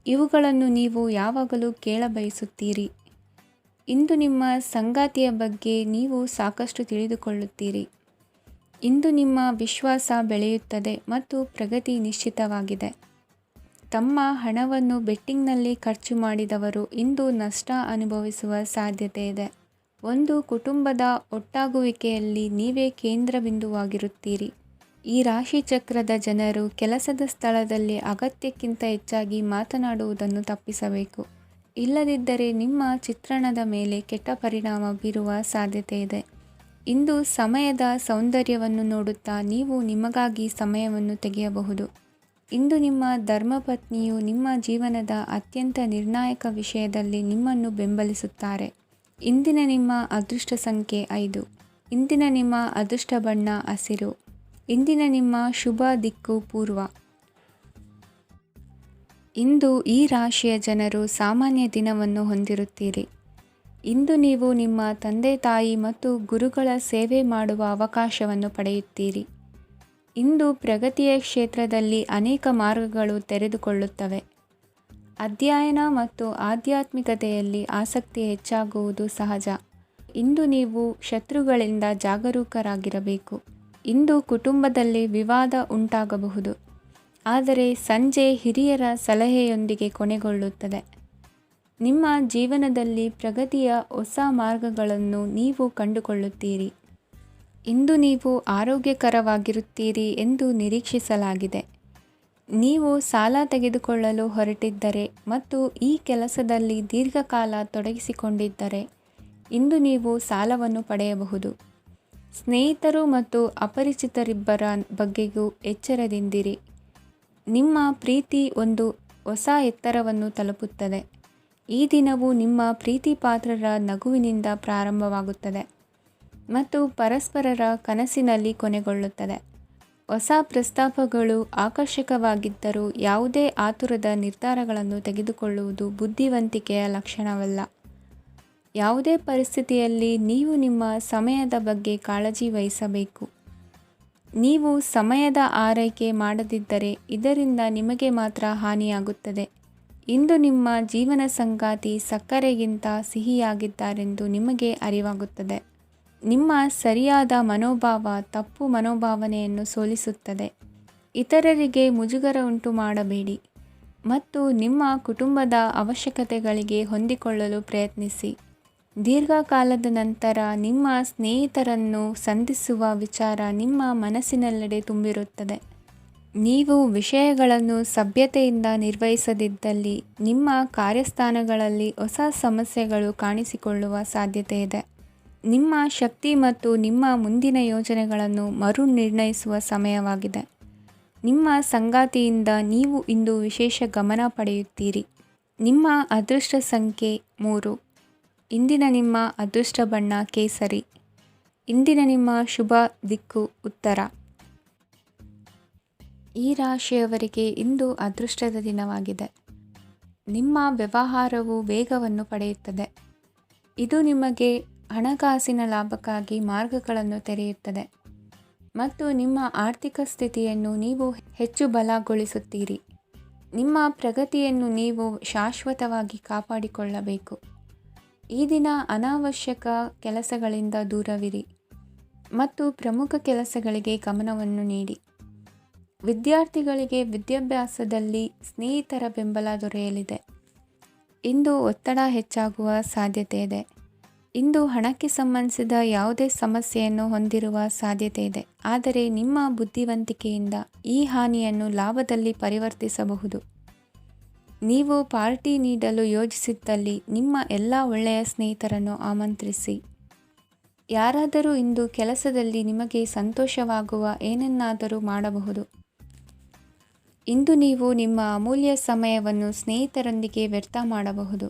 ಇವುಗಳನ್ನು ನೀವು ಯಾವಾಗಲೂ ಕೇಳಬಯಸುತ್ತೀರಿ. ಇಂದು ನಿಮ್ಮ ಸಂಗಾತಿಯ ಬಗ್ಗೆ ನೀವು ಸಾಕಷ್ಟು ತಿಳಿದುಕೊಳ್ಳುತ್ತೀರಿ. ಇಂದು ನಿಮ್ಮ ವಿಶ್ವಾಸ ಬೆಳೆಯುತ್ತದೆ ಮತ್ತು ಪ್ರಗತಿ ನಿಶ್ಚಿತವಾಗಿದೆ. ತಮ್ಮ ಹಣವನ್ನು ಬೆಟ್ಟಿಂಗ್ನಲ್ಲಿ ಖರ್ಚು ಮಾಡಿದವರು ಇಂದು ನಷ್ಟ ಅನುಭವಿಸುವ ಸಾಧ್ಯತೆ ಇದೆ. ಒಂದು ಕುಟುಂಬದ ಒಟ್ಟಾಗುವಿಕೆಯಲ್ಲಿ ನೀವೇ ಕೇಂದ್ರಬಿಂದುವಾಗಿರುತ್ತೀರಿ. ಈ ರಾಶಿಚಕ್ರದ ಜನರು ಕೆಲಸದ ಸ್ಥಳದಲ್ಲಿ ಅಗತ್ಯಕ್ಕಿಂತ ಹೆಚ್ಚಾಗಿ ಮಾತನಾಡುವುದನ್ನು ತಪ್ಪಿಸಬೇಕು. ಇಲ್ಲದಿದ್ದರೆ ನಿಮ್ಮ ಚಿತ್ರಣದ ಮೇಲೆ ಕೆಟ್ಟ ಪರಿಣಾಮ ಬೀರುವ ಸಾಧ್ಯತೆ ಇದೆ. ಇಂದು ಸಮಯದ ಸೌಂದರ್ಯವನ್ನು ನೋಡುತ್ತಾ ನೀವು ನಿಮಗಾಗಿ ಸಮಯವನ್ನು ತೆಗೆಯಬಹುದು. ಇಂದು ನಿಮ್ಮ ಧರ್ಮಪತ್ನಿಯು ನಿಮ್ಮ ಜೀವನದ ಅತ್ಯಂತ ನಿರ್ಣಾಯಕ ವಿಷಯದಲ್ಲಿ ನಿಮ್ಮನ್ನು ಬೆಂಬಲಿಸುತ್ತಾರೆ. ಇಂದಿನ ನಿಮ್ಮ ಅದೃಷ್ಟ ಸಂಖ್ಯೆ 5. ಇಂದಿನ ನಿಮ್ಮ ಅದೃಷ್ಟ ಬಣ್ಣ ಹಸಿರು. ಇಂದಿನ ನಿಮ್ಮ ಶುಭ ದಿಕ್ಕು ಪೂರ್ವ. ಇಂದು ಈ ರಾಶಿಯ ಜನರು ಸಾಮಾನ್ಯ ದಿನವನ್ನು ಹೊಂದಿರುತ್ತೀರಿ. ಇಂದು ನೀವು ನಿಮ್ಮ ತಂದೆ ತಾಯಿ ಮತ್ತು ಗುರುಗಳ ಸೇವೆ ಮಾಡುವ ಅವಕಾಶವನ್ನು ಪಡೆಯುತ್ತೀರಿ. ಇಂದು ಪ್ರಗತಿಯ ಕ್ಷೇತ್ರದಲ್ಲಿ ಅನೇಕ ಮಾರ್ಗಗಳು ತೆರೆದುಕೊಳ್ಳುತ್ತವೆ. ಅಧ್ಯಯನ ಮತ್ತು ಆಧ್ಯಾತ್ಮಿಕತೆಯಲ್ಲಿ ಆಸಕ್ತಿ ಹೆಚ್ಚಾಗುವುದು ಸಹಜ. ಇಂದು ನೀವು ಶತ್ರುಗಳಿಂದ ಜಾಗರೂಕರಾಗಿರಬೇಕು. ಇಂದು ಕುಟುಂಬದಲ್ಲಿ ವಿವಾದ ಉಂಟಾಗಬಹುದು. ಆದರೆ ಸಂಜೆ ಹಿರಿಯರ ಸಲಹೆಯೊಂದಿಗೆ ಕೊನೆಗೊಳ್ಳುತ್ತದೆ. ನಿಮ್ಮ ಜೀವನದಲ್ಲಿ ಪ್ರಗತಿಯ ಹೊಸ ಮಾರ್ಗಗಳನ್ನು ನೀವು ಕಂಡುಕೊಳ್ಳುತ್ತೀರಿ. ಇಂದು ನೀವು ಆರೋಗ್ಯಕರವಾಗಿರುತ್ತೀರಿ ಎಂದು ನಿರೀಕ್ಷಿಸಲಾಗಿದೆ. ನೀವು ಸಾಲ ತೆಗೆದುಕೊಳ್ಳಲು ಹೊರಟಿದ್ದರೆ ಮತ್ತು ಈ ಕೆಲಸದಲ್ಲಿ ದೀರ್ಘಕಾಲ ತೊಡಗಿಸಿಕೊಂಡಿದ್ದರೆ ಇಂದು ನೀವು ಸಾಲವನ್ನು ಪಡೆಯಬಹುದು. ಸ್ನೇಹಿತರು ಮತ್ತು ಅಪರಿಚಿತರಿಬ್ಬರ ಬಗ್ಗೆಯೂ ಎಚ್ಚರದಿಂದಿರಿ. ನಿಮ್ಮ ಪ್ರೀತಿ ಒಂದು ಹೊಸ ಎತ್ತರವನ್ನು ತಲುಪುತ್ತದೆ. ಈ ದಿನವು ನಿಮ್ಮ ಪ್ರೀತಿ ಪಾತ್ರರ ನಗುವಿನಿಂದ ಪ್ರಾರಂಭವಾಗುತ್ತದೆ ಮತ್ತು ಪರಸ್ಪರರ ಕನಸಿನಲ್ಲಿ ಕೊನೆಗೊಳ್ಳುತ್ತದೆ. ಹೊಸ ಪ್ರಸ್ತಾಪಗಳು ಆಕರ್ಷಕವಾಗಿದ್ದರೂ ಯಾವುದೇ ಆತುರದ ನಿರ್ಧಾರಗಳನ್ನು ತೆಗೆದುಕೊಳ್ಳುವುದು ಬುದ್ಧಿವಂತಿಕೆಯ ಲಕ್ಷಣವಲ್ಲ. ಯಾವುದೇ ಪರಿಸ್ಥಿತಿಯಲ್ಲಿ ನೀವು ನಿಮ್ಮ ಸಮಯದ ಬಗ್ಗೆ ಕಾಳಜಿ ವಹಿಸಬೇಕು. ನೀವು ಸಮಯದ ಆರೈಕೆ ಮಾಡದಿದ್ದರೆ ಇದರಿಂದ ನಿಮಗೆ ಮಾತ್ರ ಹಾನಿಯಾಗುತ್ತದೆ. ಇಂದು ನಿಮ್ಮ ಜೀವನ ಸಂಗಾತಿ ಸಕ್ಕರೆಗಿಂತ ಸಿಹಿಯಾಗಿದ್ದಾರೆಂದು ನಿಮಗೆ ಅರಿವಾಗುತ್ತದೆ. ನಿಮ್ಮ ಸರಿಯಾದ ಮನೋಭಾವ ತಪ್ಪು ಮನೋಭಾವನೆಯನ್ನು ಸೋಲಿಸುತ್ತದೆ. ಇತರರಿಗೆ ಮುಜುಗರ ಉಂಟು ಮಾಡಬೇಡಿ ಮತ್ತು ನಿಮ್ಮ ಕುಟುಂಬದ ಅವಶ್ಯಕತೆಗಳಿಗೆ ಹೊಂದಿಕೊಳ್ಳಲು ಪ್ರಯತ್ನಿಸಿ. ದೀರ್ಘಕಾಲದ ನಂತರ ನಿಮ್ಮ ಸ್ನೇಹಿತರನ್ನು ಸಂಧಿಸುವ ವಿಚಾರ ನಿಮ್ಮ ಮನಸ್ಸಿನೆಲ್ಲೆಡೆ ತುಂಬಿರುತ್ತದೆ. ನೀವು ವಿಷಯಗಳನ್ನು ಸಭ್ಯತೆಯಿಂದ ನಿರ್ವಹಿಸದಿದ್ದಲ್ಲಿ ನಿಮ್ಮ ಕಾರ್ಯಸ್ಥಾನಗಳಲ್ಲಿ ಹೊಸ ಸಮಸ್ಯೆಗಳು ಕಾಣಿಸಿಕೊಳ್ಳುವ ಸಾಧ್ಯತೆ ಇದೆ. ನಿಮ್ಮ ಶಕ್ತಿ ಮತ್ತು ನಿಮ್ಮ ಮುಂದಿನ ಯೋಜನೆಗಳನ್ನು ಮರು ನಿರ್ಣಯಿಸುವ ಸಮಯವಾಗಿದೆ. ನಿಮ್ಮ ಸಂಗಾತಿಯಿಂದ ನೀವು ಇಂದು ವಿಶೇಷ ಗಮನ ಪಡೆಯುತ್ತೀರಿ. ನಿಮ್ಮ ಅದೃಷ್ಟ ಸಂಖ್ಯೆ 3. ಇಂದಿನ ನಿಮ್ಮ ಅದೃಷ್ಟ ಬಣ್ಣ ಕೇಸರಿ. ಇಂದಿನ ನಿಮ್ಮ ಶುಭ ದಿಕ್ಕು ಉತ್ತರ. ಈ ರಾಶಿಯವರಿಗೆ ಇಂದು ಅದೃಷ್ಟದ ದಿನವಾಗಿದೆ. ನಿಮ್ಮ ವ್ಯವಹಾರವು ವೇಗವನ್ನು ಪಡೆಯುತ್ತದೆ. ಇದು ನಿಮಗೆ ಹಣಕಾಸಿನ ಲಾಭಕ್ಕಾಗಿ ಮಾರ್ಗಗಳನ್ನು ತೆರೆಯುತ್ತದೆ ಮತ್ತು ನಿಮ್ಮ ಆರ್ಥಿಕ ಸ್ಥಿತಿಯನ್ನು ನೀವು ಹೆಚ್ಚು ಬಲಗೊಳಿಸುತ್ತೀರಿ. ನಿಮ್ಮ ಪ್ರಗತಿಯನ್ನು ನೀವು ಶಾಶ್ವತವಾಗಿ ಕಾಪಾಡಿಕೊಳ್ಳಬೇಕು. ಈ ದಿನ ಅನಾವಶ್ಯಕ ಕೆಲಸಗಳಿಂದ ದೂರವಿರಿ ಮತ್ತು ಪ್ರಮುಖ ಕೆಲಸಗಳಿಗೆ ಗಮನವನ್ನು ನೀಡಿ. ವಿದ್ಯಾರ್ಥಿಗಳಿಗೆ ವಿದ್ಯಾಭ್ಯಾಸದಲ್ಲಿ ಸ್ನೇಹಿತರ ಬೆಂಬಲ ದೊರೆಯಲಿದೆ. ಇಂದು ಒತ್ತಡ ಹೆಚ್ಚಾಗುವ ಸಾಧ್ಯತೆ ಇದೆ. ಇಂದು ಹಣಕ್ಕೆ ಸಂಬಂಧಿಸಿದ ಯಾವುದೇ ಸಮಸ್ಯೆಯನ್ನು ಹೊಂದಿರುವ ಸಾಧ್ಯತೆ ಇದೆ, ಆದರೆ ನಿಮ್ಮ ಬುದ್ಧಿವಂತಿಕೆಯಿಂದ ಈ ಹಾನಿಯನ್ನು ಲಾಭದಲ್ಲಿ ಪರಿವರ್ತಿಸಬಹುದು. ನೀವು ಪಾರ್ಟಿ ನೀಡಲು ಯೋಜಿಸಿದ್ದಲ್ಲಿ ನಿಮ್ಮ ಎಲ್ಲ ಒಳ್ಳೆಯ ಸ್ನೇಹಿತರನ್ನು ಆಮಂತ್ರಿಸಿ. ಯಾರಾದರೂ ಇಂದು ಕೆಲಸದಲ್ಲಿ ನಿಮಗೆ ಸಂತೋಷವಾಗುವ ಏನನ್ನಾದರೂ ಮಾಡಬಹುದು. ಇಂದು ನೀವು ನಿಮ್ಮ ಅಮೂಲ್ಯ ಸಮಯವನ್ನು ಸ್ನೇಹಿತರೊಂದಿಗೆ ವ್ಯರ್ಥ ಮಾಡಬಹುದು.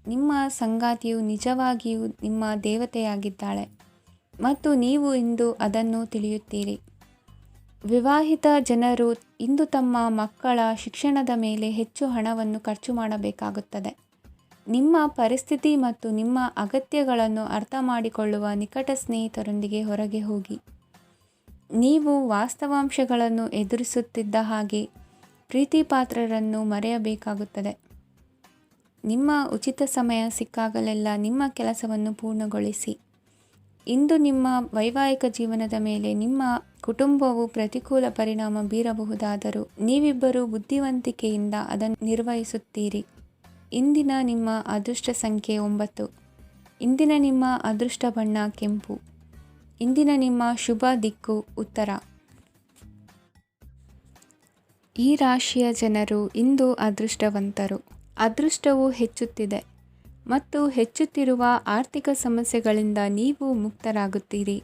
ನಿಮ್ಮ ಸಂಗಾತಿಯು ನಿಜವಾಗಿಯೂ ನಿಮ್ಮ ದೇವತೆಯಾಗಿದ್ದಾಳೆ ಮತ್ತು ನೀವು ಇಂದು ಅದನ್ನು ತಿಳಿಯುತ್ತೀರಿ. ವಿವಾಹಿತ ಜನರು ಇಂದು ತಮ್ಮ ಮಕ್ಕಳ ಶಿಕ್ಷಣದ ಮೇಲೆ ಹೆಚ್ಚು ಹಣವನ್ನು ಖರ್ಚು ಮಾಡಬೇಕಾಗುತ್ತದೆ. ನಿಮ್ಮ ಪರಿಸ್ಥಿತಿ ಮತ್ತು ನಿಮ್ಮ ಅಗತ್ಯಗಳನ್ನು ಅರ್ಥ ಮಾಡಿಕೊಳ್ಳುವ ನಿಕಟ ಸ್ನೇಹಿತರೊಂದಿಗೆ ಹೊರಗೆ ಹೋಗಿ. ನೀವು ವಾಸ್ತವಾಂಶಗಳನ್ನು ಎದುರಿಸುತ್ತಿದ್ದ ಹಾಗೆ ಪ್ರೀತಿಪಾತ್ರರನ್ನು ಮರೆಯಬೇಕಾಗುತ್ತದೆ. ನಿಮ್ಮ ಉಚಿತ ಸಮಯ ಸಿಕ್ಕಾಗಲೆಲ್ಲ ನಿಮ್ಮ ಕೆಲಸವನ್ನು ಪೂರ್ಣಗೊಳಿಸಿ. ಇಂದು ನಿಮ್ಮ ವೈವಾಹಿಕ ಜೀವನದ ಮೇಲೆ ನಿಮ್ಮ ಕುಟುಂಬವು ಪ್ರತಿಕೂಲ ಪರಿಣಾಮ ಬೀರಬಹುದಾದರೂ ನೀವಿಬ್ಬರೂ ಬುದ್ಧಿವಂತಿಕೆಯಿಂದ ಅದನ್ನು ನಿರ್ವಹಿಸುತ್ತೀರಿ. ಇಂದಿನ ನಿಮ್ಮ ಅದೃಷ್ಟ ಸಂಖ್ಯೆ 9. ಇಂದಿನ ನಿಮ್ಮ ಅದೃಷ್ಟ ಬಣ್ಣ ಕೆಂಪು. ಇಂದಿನ ನಿಮ್ಮ ಶುಭ ದಿಕ್ಕು ಉತ್ತರ. ಈ ರಾಶಿಯ ಜನರು ಇಂದು ಅದೃಷ್ಟವಂತರು. ಅದೃಷ್ಟವು ಹೆಚ್ಚುತ್ತಿದೆ ಮತ್ತು ಹೆಚ್ಚುತ್ತಿರುವ ಆರ್ಥಿಕ ಸಮಸ್ಯೆಗಳಿಂದ ನೀವು ಮುಕ್ತರಾಗುತ್ತೀರಿ.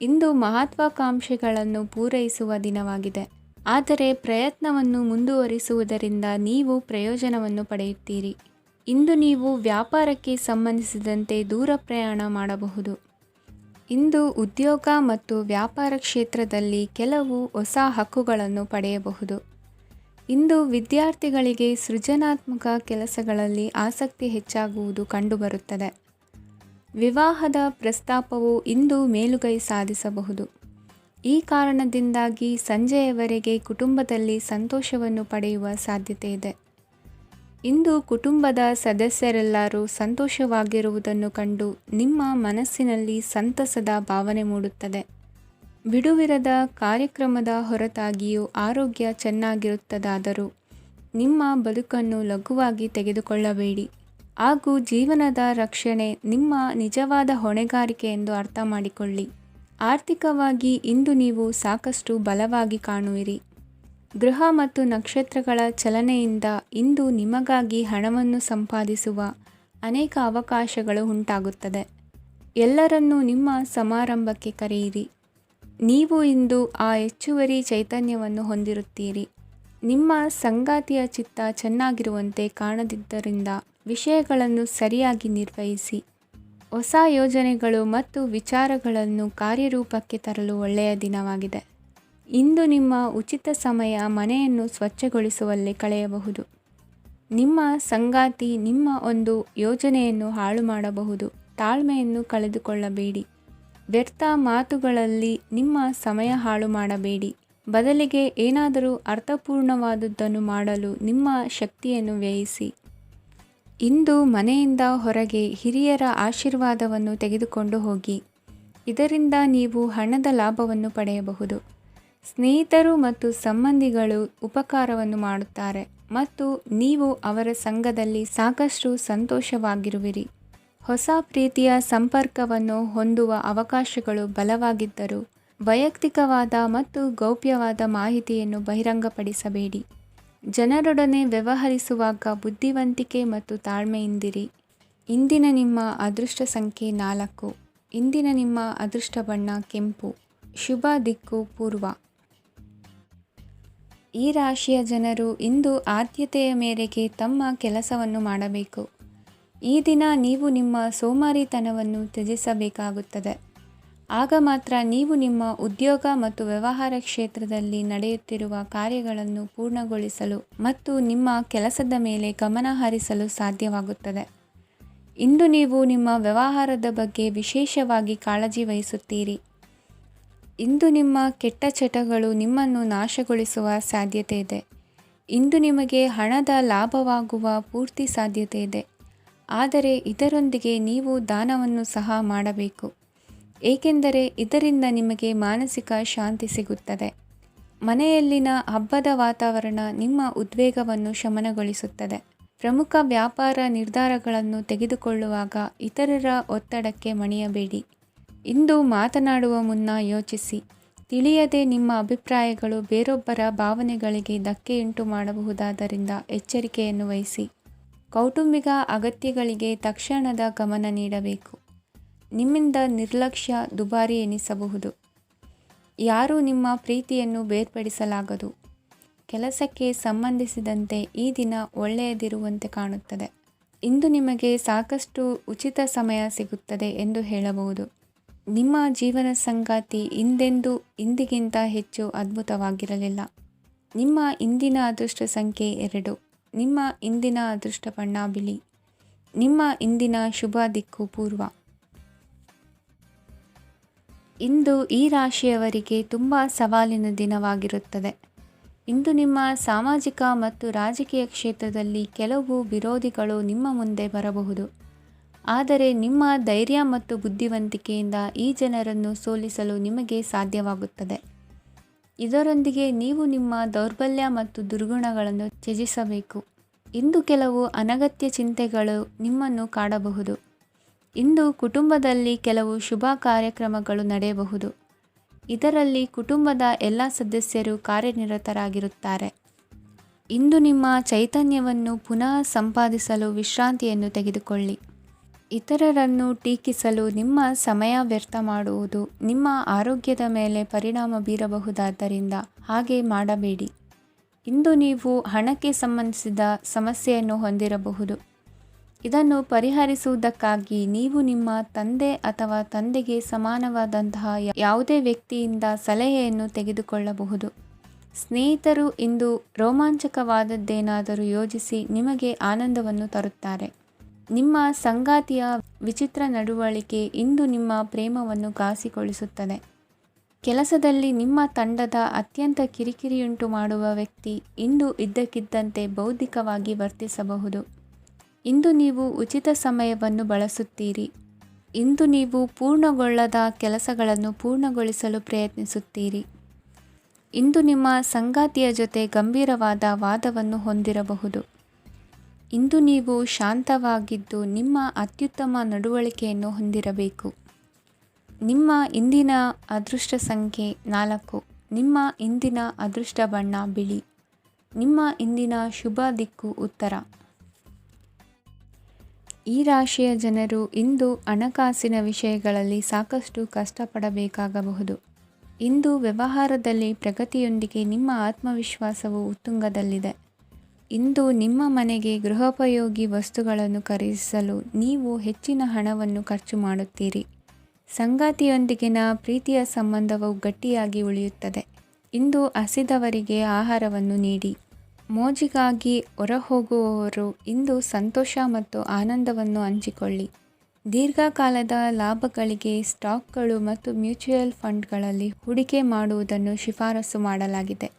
ಇಂದು ಮಹತ್ವಾಕಾಂಕ್ಷೆಗಳನ್ನು ಪೂರೈಸುವ ದಿನವಾಗಿದೆ, ಆದರೆ ಪ್ರಯತ್ನವನ್ನು ಮುಂದುವರಿಸುವುದರಿಂದ ನೀವು ಪ್ರಯೋಜನವನ್ನು ಪಡೆಯುತ್ತೀರಿ. ಇಂದು ನೀವು ವ್ಯಾಪಾರಕ್ಕೆ ಸಂಬಂಧಿಸಿದಂತೆ ದೂರ ಪ್ರಯಾಣ ಮಾಡಬಹುದು. ಇಂದು ಉದ್ಯೋಗ ಮತ್ತು ವ್ಯಾಪಾರ ಕ್ಷೇತ್ರದಲ್ಲಿ ಕೆಲವು ಹೊಸ ಹಕ್ಕುಗಳನ್ನು ಪಡೆಯಬಹುದು. ಇಂದು ವಿದ್ಯಾರ್ಥಿಗಳಿಗೆ ಸೃಜನಾತ್ಮಕ ಕೆಲಸಗಳಲ್ಲಿ ಆಸಕ್ತಿ ಹೆಚ್ಚಾಗುವುದು ಕಂಡುಬರುತ್ತದೆ. ವಿವಾಹದ ಪ್ರಸ್ತಾಪವು ಇಂದು ಮೇಲುಗೈ ಸಾಧಿಸಬಹುದು. ಈ ಕಾರಣದಿಂದಾಗಿ ಸಂಜೆಯವರೆಗೆ ಕುಟುಂಬದಲ್ಲಿ ಸಂತೋಷವನ್ನು ಪಡೆಯುವ ಸಾಧ್ಯತೆ ಇದೆ. ಇಂದು ಕುಟುಂಬದ ಸದಸ್ಯರೆಲ್ಲರೂ ಸಂತೋಷವಾಗಿರುವುದನ್ನು ಕಂಡು ನಿಮ್ಮ ಮನಸ್ಸಿನಲ್ಲಿ ಸಂತಸದ ಭಾವನೆ ಮೂಡುತ್ತದೆ. ಬಿಡುವಿರದ ಕಾರ್ಯಕ್ರಮದ ಹೊರತಾಗಿಯೂ ಆರೋಗ್ಯ ಚೆನ್ನಾಗಿರುತ್ತದಾದರೂ ನಿಮ್ಮ ಬದುಕನ್ನು ಲಘುವಾಗಿ ತೆಗೆದುಕೊಳ್ಳಬೇಡಿ ಹಾಗೂ ಜೀವನದ ರಕ್ಷಣೆ ನಿಮ್ಮ ನಿಜವಾದ ಹೊಣೆಗಾರಿಕೆ ಎಂದು ಅರ್ಥ ಮಾಡಿಕೊಳ್ಳಿ. ಆರ್ಥಿಕವಾಗಿ ಇಂದು ನೀವು ಸಾಕಷ್ಟು ಬಲವಾಗಿ ಕಾಣುವಿರಿ. ಗ್ರಹ ಮತ್ತು ನಕ್ಷತ್ರಗಳ ಚಲನೆಯಿಂದ ಇಂದು ನಿಮಗಾಗಿ ಹಣವನ್ನು ಸಂಪಾದಿಸುವ ಅನೇಕ ಅವಕಾಶಗಳು ಉಂಟಾಗುತ್ತದೆ. ಎಲ್ಲರನ್ನೂ ನಿಮ್ಮ ಸಮಾರಂಭಕ್ಕೆ ಕರೆಯಿರಿ. ನೀವು ಇಂದು ಆ ಹೆಚ್ಚುವರಿ ಚೈತನ್ಯವನ್ನು ಹೊಂದಿರುತ್ತೀರಿ. ನಿಮ್ಮ ಸಂಗಾತಿಯ ಚಿತ್ತ ಚೆನ್ನಾಗಿರುವಂತೆ ಕಾಣದಿದ್ದರಿಂದ ವಿಷಯಗಳನ್ನು ಸರಿಯಾಗಿ ನಿರ್ವಹಿಸಿ. ಹೊಸ ಯೋಜನೆಗಳು ಮತ್ತು ವಿಚಾರಗಳನ್ನು ಕಾರ್ಯರೂಪಕ್ಕೆ ತರಲು ಒಳ್ಳೆಯ ದಿನವಾಗಿದೆ. ಇಂದು ನಿಮ್ಮ ಉಚಿತ ಸಮಯ ಮನೆಯನ್ನು ಸ್ವಚ್ಛಗೊಳಿಸುವಲ್ಲಿ ಕಳೆಯಬಹುದು. ನಿಮ್ಮ ಸಂಗಾತಿ ನಿಮ್ಮ ಒಂದು ಯೋಜನೆಯನ್ನು ಹಾಳು ಮಾಡಬಹುದು. ತಾಳ್ಮೆಯನ್ನು ಕಳೆದುಕೊಳ್ಳಬೇಡಿ. ವ್ಯರ್ಥ ಮಾತುಗಳಲ್ಲಿ ನಿಮ್ಮ ಸಮಯ ಹಾಳು ಮಾಡಬೇಡಿ. ಬದಲಿಗೆ ಏನಾದರೂ ಅರ್ಥಪೂರ್ಣವಾದುದನ್ನು ಮಾಡಲು ನಿಮ್ಮ ಶಕ್ತಿಯನ್ನು ವ್ಯಯಿಸಿ. ಇಂದು ಮನೆಯಿಂದ ಹೊರಗೆ ಹಿರಿಯರ ಆಶೀರ್ವಾದವನ್ನು ತೆಗೆದುಕೊಂಡು ಹೋಗಿ. ಇದರಿಂದ ನೀವು ಹಣದ ಲಾಭವನ್ನು ಪಡೆಯಬಹುದು. ಸ್ನೇಹಿತರು ಮತ್ತು ಸಂಬಂಧಿಗಳು ಉಪಕಾರವನ್ನು ಮಾಡುತ್ತಾರೆ ಮತ್ತು ನೀವು ಅವರ ಸಂಘದಲ್ಲಿ ಸಾಕಷ್ಟು ಸಂತೋಷವಾಗಿರುವಿರಿ. ಹೊಸ ಪ್ರೀತಿಯ ಸಂಪರ್ಕವನ್ನು ಹೊಂದುವ ಅವಕಾಶಗಳು ಬಲವಾಗಿದ್ದರೂ ವೈಯಕ್ತಿಕವಾದ ಮತ್ತು ಗೌಪ್ಯವಾದ ಮಾಹಿತಿಯನ್ನು ಬಹಿರಂಗಪಡಿಸಬೇಡಿ. ಜನರೊಡನೆ ವ್ಯವಹರಿಸುವಾಗ ಬುದ್ಧಿವಂತಿಕೆ ಮತ್ತು ತಾಳ್ಮೆಯಿಂದಿರಿ. ಇಂದಿನ ನಿಮ್ಮ ಅದೃಷ್ಟ ಸಂಖ್ಯೆ 4. ಇಂದಿನ ನಿಮ್ಮ ಅದೃಷ್ಟ ಬಣ್ಣ ಕೆಂಪು. ಶುಭ ದಿಕ್ಕು ಪೂರ್ವ. ಈ ರಾಶಿಯ ಜನರು ಇಂದು ಆದ್ಯತೆಯ ಮೇರೆಗೆ ತಮ್ಮ ಕೆಲಸವನ್ನು ಮಾಡಬೇಕು. ಈ ದಿನ ನೀವು ನಿಮ್ಮ ಸೋಮಾರಿತನವನ್ನು ತ್ಯಜಿಸಬೇಕಾಗುತ್ತದೆ. ಆಗ ಮಾತ್ರ ನೀವು ನಿಮ್ಮ ಉದ್ಯೋಗ ಮತ್ತು ವ್ಯವಹಾರ ಕ್ಷೇತ್ರದಲ್ಲಿ ನಡೆಯುತ್ತಿರುವ ಕಾರ್ಯಗಳನ್ನು ಪೂರ್ಣಗೊಳಿಸಲು ಮತ್ತು ನಿಮ್ಮ ಕೆಲಸದ ಮೇಲೆ ಗಮನ ಹರಿಸಲು ಸಾಧ್ಯವಾಗುತ್ತದೆ. ಇಂದು ನೀವು ನಿಮ್ಮ ವ್ಯವಹಾರದ ಬಗ್ಗೆ ವಿಶೇಷವಾಗಿ ಕಾಳಜಿ ವಹಿಸುತ್ತೀರಿ. ಇಂದು ನಿಮ್ಮ ಕೆಟ್ಟ ಚಟಗಳು ನಿಮ್ಮನ್ನು ನಾಶಗೊಳಿಸುವ ಸಾಧ್ಯತೆ ಇದೆ. ಇಂದು ನಿಮಗೆ ಹಣದ ಲಾಭವಾಗುವ ಪೂರ್ತಿ ಸಾಧ್ಯತೆ ಇದೆ, ಆದರೆ ಇದರೊಂದಿಗೆ ನೀವು ದಾನವನ್ನು ಸಹ ಮಾಡಬೇಕು, ಏಕೆಂದರೆ ಇದರಿಂದ ನಿಮಗೆ ಮಾನಸಿಕ ಶಾಂತಿ ಸಿಗುತ್ತದೆ. ಮನೆಯಲ್ಲಿನ ಹಬ್ಬದ ವಾತಾವರಣ ನಿಮ್ಮ ಉದ್ವೇಗವನ್ನು ಶಮನಗೊಳಿಸುತ್ತದೆ. ಪ್ರಮುಖ ವ್ಯಾಪಾರ ನಿರ್ಧಾರಗಳನ್ನು ತೆಗೆದುಕೊಳ್ಳುವಾಗ ಇತರರ ಒತ್ತಡಕ್ಕೆ ಮಣಿಯಬೇಡಿ. ಇಂದು ಮಾತನಾಡುವ ಮುನ್ನ ಯೋಚಿಸಿ. ತಿಳಿಯದೆ ನಿಮ್ಮ ಅಭಿಪ್ರಾಯಗಳು ಬೇರೊಬ್ಬರ ಭಾವನೆಗಳಿಗೆ ಧಕ್ಕೆಯುಂಟು ಮಾಡಬಹುದಾದ್ದರಿಂದ ಎಚ್ಚರಿಕೆಯನ್ನು ವಹಿಸಿ. ಕೌಟುಂಬಿಕ ಅಗತ್ಯಗಳಿಗೆ ತಕ್ಷಣದ ಗಮನ ನೀಡಬೇಕು. ನಿಮ್ಮಿಂದ ನಿರ್ಲಕ್ಷ್ಯ ದುಬಾರಿ ಎನಿಸಬಹುದು. ಯಾರೂ ನಿಮ್ಮ ಪ್ರೀತಿಯನ್ನು ಬೇರ್ಪಡಿಸಲಾಗದು. ಕೆಲಸಕ್ಕೆ ಸಂಬಂಧಿಸಿದಂತೆ ಈ ದಿನ ಒಳ್ಳೆಯದಿರುವಂತೆ ಕಾಣುತ್ತದೆ. ಇಂದು ನಿಮಗೆ ಸಾಕಷ್ಟು ಉಚಿತ ಸಮಯ ಸಿಗುತ್ತದೆ ಎಂದು ಹೇಳಬಹುದು. ನಿಮ್ಮ ಜೀವನ ಸಂಗಾತಿ ಇಂದಿಗಿಂತ ಹೆಚ್ಚು ಅದ್ಭುತವಾಗಿರಲಿಲ್ಲ. ನಿಮ್ಮ ಇಂದಿನ ಅದೃಷ್ಟ ಸಂಖ್ಯೆ 2. ನಿಮ್ಮ ಇಂದಿನ ಅದೃಷ್ಟ ಬಣ್ಣ ಬಿಳಿ. ನಿಮ್ಮ ಇಂದಿನ ಶುಭ ದಿಕ್ಕು ಪೂರ್ವ. ಇಂದು ಈ ರಾಶಿಯವರಿಗೆ ತುಂಬ ಸವಾಲಿನ ದಿನವಾಗಿರುತ್ತದೆ. ಇಂದು ನಿಮ್ಮ ಸಾಮಾಜಿಕ ಮತ್ತು ರಾಜಕೀಯ ಕ್ಷೇತ್ರದಲ್ಲಿ ಕೆಲವು ವಿರೋಧಿಗಳು ನಿಮ್ಮ ಮುಂದೆ ಬರಬಹುದು. ಆದರೆ ನಿಮ್ಮ ಧೈರ್ಯ ಮತ್ತು ಬುದ್ಧಿವಂತಿಕೆಯಿಂದ ಈ ಜನರನ್ನು ಸೋಲಿಸಲು ನಿಮಗೆ ಸಾಧ್ಯವಾಗುತ್ತದೆ. ಇದರೊಂದಿಗೆ ನೀವು ನಿಮ್ಮ ದೌರ್ಬಲ್ಯ ಮತ್ತು ದುರ್ಗುಣಗಳನ್ನು ತ್ಯಜಿಸಬೇಕು. ಇಂದು ಕೆಲವು ಅನಗತ್ಯ ಚಿಂತೆಗಳು ನಿಮ್ಮನ್ನು ಕಾಡಬಹುದು. ಇಂದು ಕುಟುಂಬದಲ್ಲಿ ಕೆಲವು ಶುಭ ಕಾರ್ಯಕ್ರಮಗಳು ನಡೆಯಬಹುದು. ಇದರಲ್ಲಿ ಕುಟುಂಬದ ಎಲ್ಲ ಸದಸ್ಯರು ಕಾರ್ಯನಿರತರಾಗಿರುತ್ತಾರೆ. ಇಂದು ನಿಮ್ಮ ಚೈತನ್ಯವನ್ನು ಪುನಃ ಸಂಪಾದಿಸಲು ವಿಶ್ರಾಂತಿಯನ್ನು ತೆಗೆದುಕೊಳ್ಳಿ. ಇತರರನ್ನು ಟೀಕಿಸಲು ನಿಮ್ಮ ಸಮಯ ವ್ಯರ್ಥ ಮಾಡುವುದು ನಿಮ್ಮ ಆರೋಗ್ಯದ ಮೇಲೆ ಪರಿಣಾಮ ಬೀರಬಹುದಾದ್ದರಿಂದ ಹಾಗೆ ಮಾಡಬೇಡಿ. ಇಂದು ನೀವು ಹಣಕ್ಕೆ ಸಂಬಂಧಿಸಿದ ಸಮಸ್ಯೆಯನ್ನು ಹೊಂದಿರಬಹುದು. ಇದನ್ನು ಪರಿಹರಿಸುವುದಕ್ಕಾಗಿ ನೀವು ನಿಮ್ಮ ತಂದೆ ಅಥವಾ ತಂದೆಗೆ ಸಮಾನವಾದಂತಹ ಯಾವುದೇ ವ್ಯಕ್ತಿಯಿಂದ ಸಲಹೆಯನ್ನು ತೆಗೆದುಕೊಳ್ಳಬಹುದು. ಸ್ನೇಹಿತರು ಇಂದು ರೋಮಾಂಚಕವಾದದ್ದೇನಾದರೂ ಯೋಜಿಸಿ ನಿಮಗೆ ಆನಂದವನ್ನು ತರುತ್ತಾರೆ. ನಿಮ್ಮ ಸಂಗಾತಿಯ ವಿಚಿತ್ರ ನಡವಳಿಕೆ ಇಂದು ನಿಮ್ಮ ಪ್ರೇಮವನ್ನು ಘಾಸಿಗೊಳಿಸುತ್ತದೆ. ಕೆಲಸದಲ್ಲಿ ನಿಮ್ಮ ತಂಡದ ಅತ್ಯಂತ ಕಿರಿಕಿರಿಯುಂಟು ಮಾಡುವ ವ್ಯಕ್ತಿ ಇಂದು ಇದ್ದಕ್ಕಿದ್ದಂತೆ ಬೌದ್ಧಿಕವಾಗಿ ವರ್ತಿಸಬಹುದು. ಇಂದು ನೀವು ಉಚಿತ ಸಮಯವನ್ನು ಬಳಸುತ್ತೀರಿ. ಇಂದು ನೀವು ಪೂರ್ಣಗೊಳ್ಳದ ಕೆಲಸಗಳನ್ನು ಪೂರ್ಣಗೊಳಿಸಲು ಪ್ರಯತ್ನಿಸುತ್ತೀರಿ. ಇಂದು ನಿಮ್ಮ ಸಂಗಾತಿಯ ಜೊತೆ ಗಂಭೀರವಾದ ವಾದವನ್ನು ಹೊಂದಿರಬಹುದು. ಇಂದು ನೀವು ಶಾಂತವಾಗಿದ್ದು ನಿಮ್ಮ ಅತ್ಯುತ್ತಮ ನಡವಳಿಕೆಯನ್ನು ಹೊಂದಿರಬೇಕು. ನಿಮ್ಮ ಇಂದಿನ ಅದೃಷ್ಟ ಸಂಖ್ಯೆ 4. ನಿಮ್ಮ ಇಂದಿನ ಅದೃಷ್ಟ ಬಣ್ಣ ಬಿಳಿ. ನಿಮ್ಮ ಇಂದಿನ ಶುಭ ದಿಕ್ಕು ಉತ್ತರ. ಈ ರಾಶಿಯ ಜನರು ಇಂದು ಹಣಕಾಸಿನ ವಿಷಯಗಳಲ್ಲಿ ಸಾಕಷ್ಟು ಕಷ್ಟಪಡಬೇಕಾಗಬಹುದು. ಇಂದು ವ್ಯವಹಾರದಲ್ಲಿ ಪ್ರಗತಿಯೊಂದಿಗೆ ನಿಮ್ಮ ಆತ್ಮವಿಶ್ವಾಸವು ಉತ್ತುಂಗದಲ್ಲಿದೆ. ಇಂದು ನಿಮ್ಮ ಮನೆಗೆ ಗೃಹೋಪಯೋಗಿ ವಸ್ತುಗಳನ್ನು ಖರೀದಿಸಲು ನೀವು ಹೆಚ್ಚಿನ ಹಣವನ್ನು ಖರ್ಚು ಮಾಡುತ್ತೀರಿ. ಸಂಗಾತಿಯೊಂದಿಗಿನ ಪ್ರೀತಿಯ ಸಂಬಂಧವು ಗಟ್ಟಿಯಾಗಿ ಉಳಿಯುತ್ತದೆ. ಇಂದು ಹಸಿದವರಿಗೆ ಆಹಾರವನ್ನು ನೀಡಿ. ಮೋಜಿಗಾಗಿ ಹೊರಹೋಗುವವರು ಇಂದು ಸಂತೋಷ ಮತ್ತು ಆನಂದವನ್ನು ಹಂಚಿಕೊಳ್ಳಿ. ದೀರ್ಘಕಾಲದ ಲಾಭಗಳಿಗೆ ಸ್ಟಾಕ್ಗಳು ಮತ್ತು ಮ್ಯೂಚುವಲ್ ಫಂಡ್ಗಳಲ್ಲಿ ಹೂಡಿಕೆ ಮಾಡುವುದನ್ನು ಶಿಫಾರಸು ಮಾಡಲಾಗಿದೆ.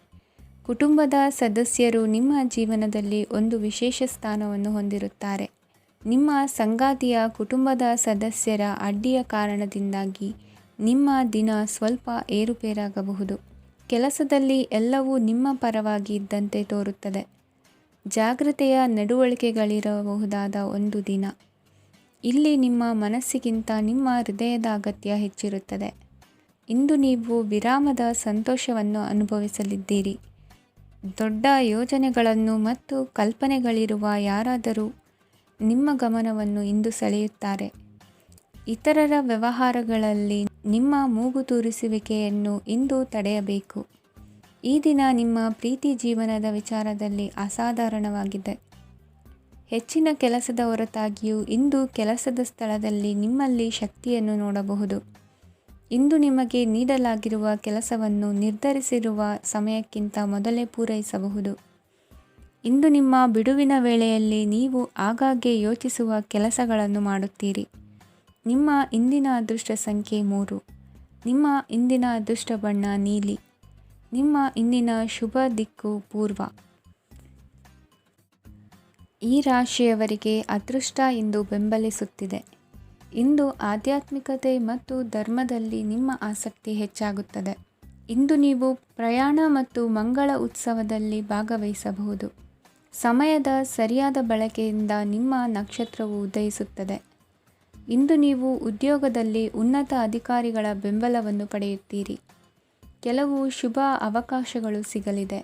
ಕುಟುಂಬದ ಸದಸ್ಯರು ನಿಮ್ಮ ಜೀವನದಲ್ಲಿ ಒಂದು ವಿಶೇಷ ಸ್ಥಾನವನ್ನು ಹೊಂದಿರುತ್ತಾರೆ. ನಿಮ್ಮ ಸಂಗಾತಿಯ ಕುಟುಂಬದ ಸದಸ್ಯರ ಅಡ್ಡಿಯ ಕಾರಣದಿಂದಾಗಿ ನಿಮ್ಮ ದಿನ ಸ್ವಲ್ಪ ಏರುಪೇರಾಗಬಹುದು. ಕೆಲಸದಲ್ಲಿ ಎಲ್ಲವೂ ನಿಮ್ಮ ಪರವಾಗಿ ಇದ್ದಂತೆ ತೋರುತ್ತದೆ. ಜಾಗ್ರತೆಯ ನಡವಳಿಕೆಗಳಿರಬಹುದಾದ ಒಂದು ದಿನ. ಇಲ್ಲಿ ನಿಮ್ಮ ಮನಸ್ಸಿಗಿಂತ ನಿಮ್ಮ ಹೃದಯದ ಅಗತ್ಯ ಹೆಚ್ಚಿರುತ್ತದೆ. ಇಂದು ನೀವು ವಿರಾಮದ ಸಂತೋಷವನ್ನು ಅನುಭವಿಸಲಿದ್ದೀರಿ. ದೊಡ್ಡ ಯೋಜನೆಗಳನ್ನು ಮತ್ತು ಕಲ್ಪನೆಗಳಿರುವ ಯಾರಾದರೂ ನಿಮ್ಮ ಗಮನವನ್ನು ಇಂದು ಸೆಳೆಯುತ್ತಾರೆ. ಇತರರ ವ್ಯವಹಾರಗಳಲ್ಲಿ ನಿಮ್ಮ ಮೂಗು ತೂರಿಸುವಿಕೆಯನ್ನು ಇಂದು ತಡೆಯಬೇಕು. ಈ ದಿನ ನಿಮ್ಮ ಪ್ರೀತಿ ಜೀವನದ ವಿಚಾರದಲ್ಲಿ ಅಸಾಧಾರಣವಾಗಿದೆ. ಹೆಚ್ಚಿನ ಕೆಲಸದ ಹೊರತಾಗಿಯೂ ಇಂದು ಕೆಲಸದ ಸ್ಥಳದಲ್ಲಿ ನಿಮ್ಮಲ್ಲಿ ಶಕ್ತಿಯನ್ನು ನೋಡಬಹುದು. ಇಂದು ನಿಮಗೆ ನೀಡಲಾಗಿರುವ ಕೆಲಸವನ್ನು ನಿರ್ಧರಿಸಿರುವ ಸಮಯಕ್ಕಿಂತ ಮೊದಲೇ ಪೂರೈಸಬಹುದು. ಇಂದು ನಿಮ್ಮ ಬಿಡುವಿನ ವೇಳೆಯಲ್ಲಿ ನೀವು ಆಗಾಗ್ಗೆ ಯೋಚಿಸುವ ಕೆಲಸಗಳನ್ನು ಮಾಡುತ್ತೀರಿ. ನಿಮ್ಮ ಇಂದಿನ ಅದೃಷ್ಟ ಸಂಖ್ಯೆ 3. ನಿಮ್ಮ ಇಂದಿನ ಅದೃಷ್ಟ ಬಣ್ಣ ನೀಲಿ. ನಿಮ್ಮ ಇಂದಿನ ಶುಭ ದಿಕ್ಕು ಪೂರ್ವ. ಈ ರಾಶಿಯವರಿಗೆ ಅದೃಷ್ಟ ಇಂದು ಬೆಂಬಲಿಸುತ್ತಿದೆ. ಇಂದು ಆಧ್ಯಾತ್ಮಿಕತೆ ಮತ್ತು ಧರ್ಮದಲ್ಲಿ ನಿಮ್ಮ ಆಸಕ್ತಿ ಹೆಚ್ಚಾಗುತ್ತದೆ. ಇಂದು ನೀವು ಪ್ರಯಾಣ ಮತ್ತು ಮಂಗಳ ಉತ್ಸವದಲ್ಲಿ ಭಾಗವಹಿಸಬಹುದು. ಸಮಯದ ಸರಿಯಾದ ಬಳಕೆಯಿಂದ ನಿಮ್ಮ ನಕ್ಷತ್ರವು ಉದಯಿಸುತ್ತದೆ. ಇಂದು ನೀವು ಉದ್ಯೋಗದಲ್ಲಿ ಉನ್ನತ ಅಧಿಕಾರಿಗಳ ಬೆಂಬಲವನ್ನು ಪಡೆಯುತ್ತೀರಿ. ಕೆಲವು ಶುಭ ಅವಕಾಶಗಳು ಸಿಗಲಿದೆ.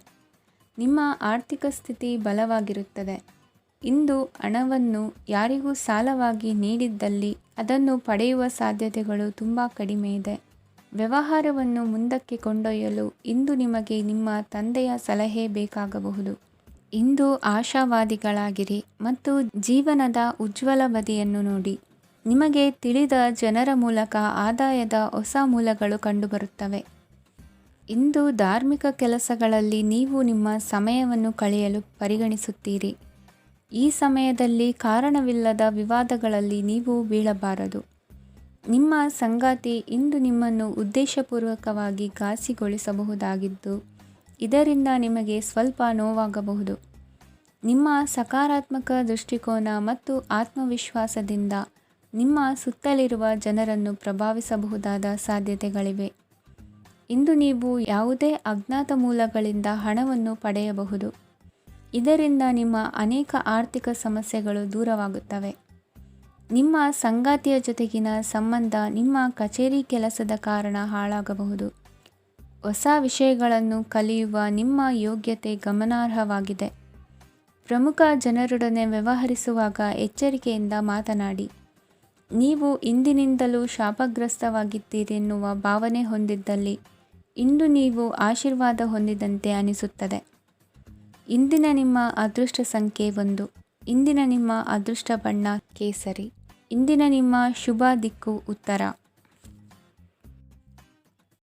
ನಿಮ್ಮ ಆರ್ಥಿಕ ಸ್ಥಿತಿ ಬಲವಾಗಿರುತ್ತದೆ. ಇಂದು ಹಣವನ್ನು ಯಾರಿಗೂ ಸಾಲವಾಗಿ ನೀಡಿದ್ದಲ್ಲಿ ಅದನ್ನು ಪಡೆಯುವ ಸಾಧ್ಯತೆಗಳು ತುಂಬ ಕಡಿಮೆ ಇದೆ. ವ್ಯವಹಾರವನ್ನು ಮುಂದಕ್ಕೆ ಕೊಂಡೊಯ್ಯಲು ಇಂದು ನಿಮಗೆ ನಿಮ್ಮ ತಂದೆಯ ಸಲಹೆ ಬೇಕಾಗಬಹುದು. ಇಂದು ಆಶಾವಾದಿಗಳಾಗಿರಿ ಮತ್ತು ಜೀವನದ ಉಜ್ವಲ ಬದಿಯನ್ನು ನೋಡಿ. ನಿಮಗೆ ತಿಳಿದ ಜನರ ಮೂಲಕ ಆದಾಯದ ಹೊಸ ಮೂಲಗಳು ಕಂಡುಬರುತ್ತವೆ. ಇಂದು ಧಾರ್ಮಿಕ ಕೆಲಸಗಳಲ್ಲಿ ನೀವು ನಿಮ್ಮ ಸಮಯವನ್ನು ಕಳೆಯಲು ಪರಿಗಣಿಸುತ್ತೀರಿ. ಈ ಸಮಯದಲ್ಲಿ ಕಾರಣವಿಲ್ಲದ ವಿವಾದಗಳಲ್ಲಿ ನೀವು ಬೀಳಬಾರದು. ನಿಮ್ಮ ಸಂಗಾತಿ ಇಂದು ನಿಮ್ಮನ್ನು ಉದ್ದೇಶಪೂರ್ವಕವಾಗಿ ಘಾಸಿಗೊಳಿಸಬಹುದಾಗಿದ್ದು, ಇದರಿಂದ ನಿಮಗೆ ಸ್ವಲ್ಪ ನೋವಾಗಬಹುದು. ನಿಮ್ಮ ಸಕಾರಾತ್ಮಕ ದೃಷ್ಟಿಕೋನ ಮತ್ತು ಆತ್ಮವಿಶ್ವಾಸದಿಂದ ನಿಮ್ಮ ಸುತ್ತಲಿರುವ ಜನರನ್ನು ಪ್ರಭಾವಿಸಬಹುದಾದ ಸಾಧ್ಯತೆಗಳಿವೆ. ಇಂದು ನೀವು ಯಾವುದೇ ಅಜ್ಞಾತ ಮೂಲಗಳಿಂದ ಹಣವನ್ನು ಪಡೆಯಬಹುದು. ಇದರಿಂದ ನಿಮ್ಮ ಅನೇಕ ಆರ್ಥಿಕ ಸಮಸ್ಯೆಗಳು ದೂರವಾಗುತ್ತವೆ. ನಿಮ್ಮ ಸಂಗಾತಿಯ ಜೊತೆಗಿನ ಸಂಬಂಧ ನಿಮ್ಮ ಕಚೇರಿ ಕೆಲಸದ ಕಾರಣ ಹಾಳಾಗಬಹುದು. ಹೊಸ ವಿಷಯಗಳನ್ನು ಕಲಿಯುವ ನಿಮ್ಮ ಯೋಗ್ಯತೆ ಗಮನಾರ್ಹವಾಗಿದೆ. ಪ್ರಮುಖ ಜನರೊಡನೆ ವ್ಯವಹರಿಸುವಾಗ ಎಚ್ಚರಿಕೆಯಿಂದ ಮಾತನಾಡಿ. ನೀವು ಇಂದಿನಿಂದಲೂ ಶಾಪಗ್ರಸ್ತವಾಗಿದ್ದೀರೆನ್ನುವ ಭಾವನೆ ಹೊಂದಿದ್ದಲ್ಲಿ ಇಂದು ನೀವು ಆಶೀರ್ವಾದ ಹೊಂದಿದಂತೆ ಅನಿಸುತ್ತದೆ. ಇಂದಿನ ನಿಮ್ಮ ಅದೃಷ್ಟ ಸಂಖ್ಯೆ 1. ಇಂದಿನ ನಿಮ್ಮ ಅದೃಷ್ಟ ಬಣ್ಣ ಕೇಸರಿ. ಇಂದಿನ ನಿಮ್ಮ ಶುಭ ದಿಕ್ಕು ಉತ್ತರ.